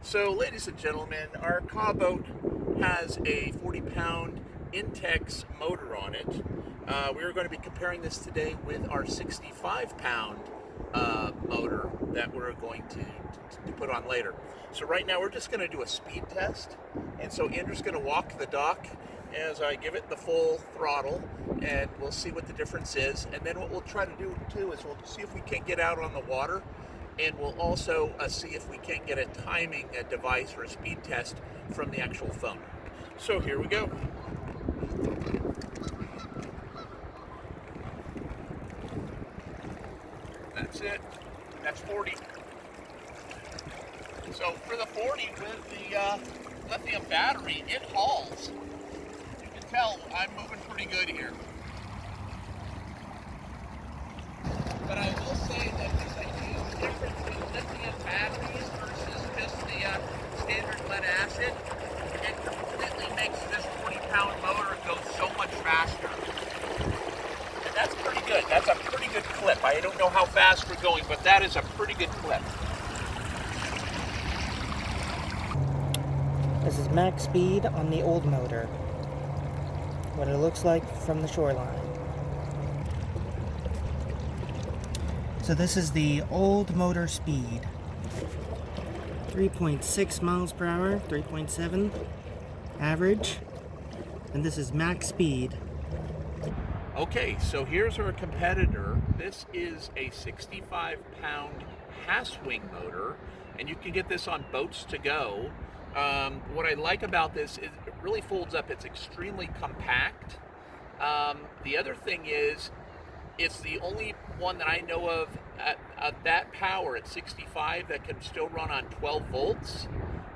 So, ladies and gentlemen, our KaBoat has a 40-pound Intex motor on it. We are going to be comparing this today with our 65-pound motor that we're going to put on later. So right now we're just going to do a speed test. And so Andrew's going to walk the dock as I give it the full throttle, and we'll see what the difference is. And then what we'll try to do too is we'll see if we can get out on the water, and we'll also see if we can't get a timing device or a speed test from the actual phone. So here we go. That's it. That's 40. So for the 40 with the lithium battery, it hauls. You can tell I'm moving pretty good here. But I will say that there's a huge difference with lithium batteries versus just the standard lead acid. It completely makes this 40-pound motor go so much faster. And that's pretty good. That's a pretty good clip. I don't know how fast we're going, but that is a pretty good clip. This is max speed on the old motor. What it looks like from the shoreline. So this is the old motor speed. 3.6 miles per hour, 3.7 average. And this is max speed. Okay, so here's our competitor. This is a 65-pound Haswing motor, and you can get this on boats to go. What I like about this is it really folds up. It's extremely compact. The other thing is, it's the only one that I know of at that power at 65 that can still run on 12 volts.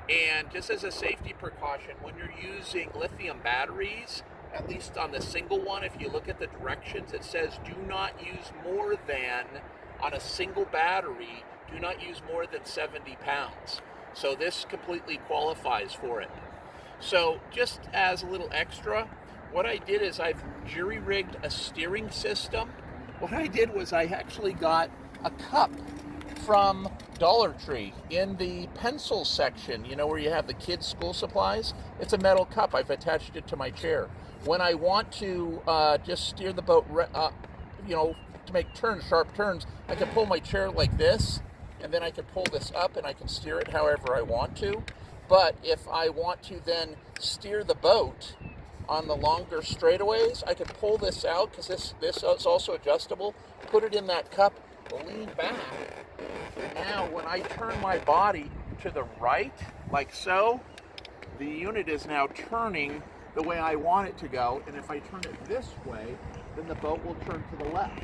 And just as a safety precaution, when you're using lithium batteries, at least on the single one, if you look at the directions, it says do not use more than, on a single battery, do not use more than 70 pounds. So this completely qualifies for it. So just as a little extra, what I did is I've jury-rigged a steering system. What I did was I actually got a cup from Dollar Tree in the pencil section, you know, where you have the kids' school supplies. It's a metal cup. I've attached it to my chair. When I want to just steer the boat, you know, to make turns, sharp turns, I can pull my chair like this, and then I can pull this up and I can steer it however I want to. But if I want to then steer the boat on the longer straightaways, I can pull this out, because this is also adjustable, put it in that cup, lean back. Now when I turn my body to the right, like so, the unit is now turning the way I want it to go, and if I turn it this way, then the boat will turn to the left.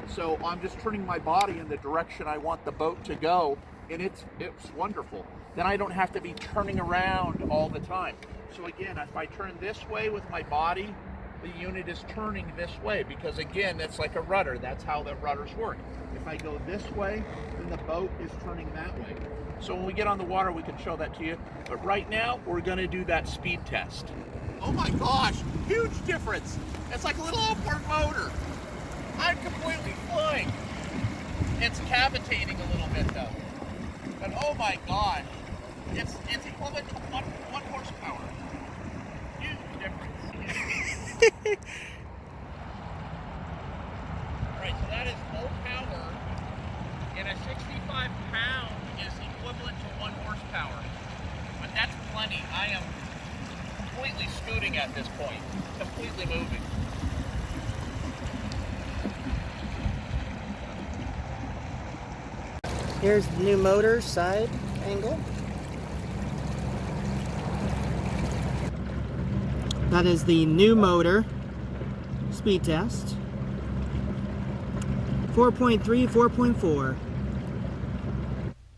So I'm just turning my body in the direction I want the boat to go, and it's wonderful. Then I don't have to be turning around all the time. So again, if I turn this way with my body, the unit is turning this way, because again, that's like a rudder. That's how the rudders work. If I go this way, then the boat is turning that way. So when we get on the water, we can show that to you. But right now, we're going to do that speed test. Oh my gosh, huge difference. It's like a little upward motor. I'm completely flying. It's cavitating a little bit though. But oh my god, it's equivalent to one horsepower. Huge difference. Alright, so that is full power, and a 65 pound is equivalent to 1 horsepower. But that's plenty. I am completely scooting at this point, completely moving. Here's the new motor side angle. That is the new motor speed test. 4.3, 4.4.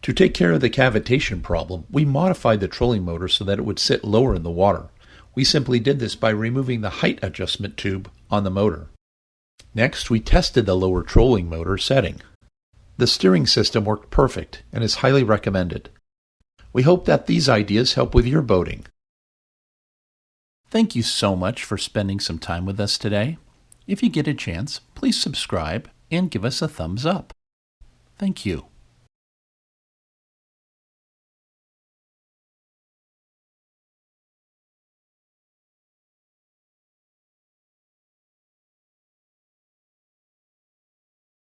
To take care of the cavitation problem, we modified the trolling motor so that it would sit lower in the water. We simply did this by removing the height adjustment tube on the motor. Next, we tested the lower trolling motor setting. The steering system worked perfect and is highly recommended. We hope that these ideas help with your boating. Thank you so much for spending some time with us today. If you get a chance, please subscribe and give us a thumbs up. Thank you.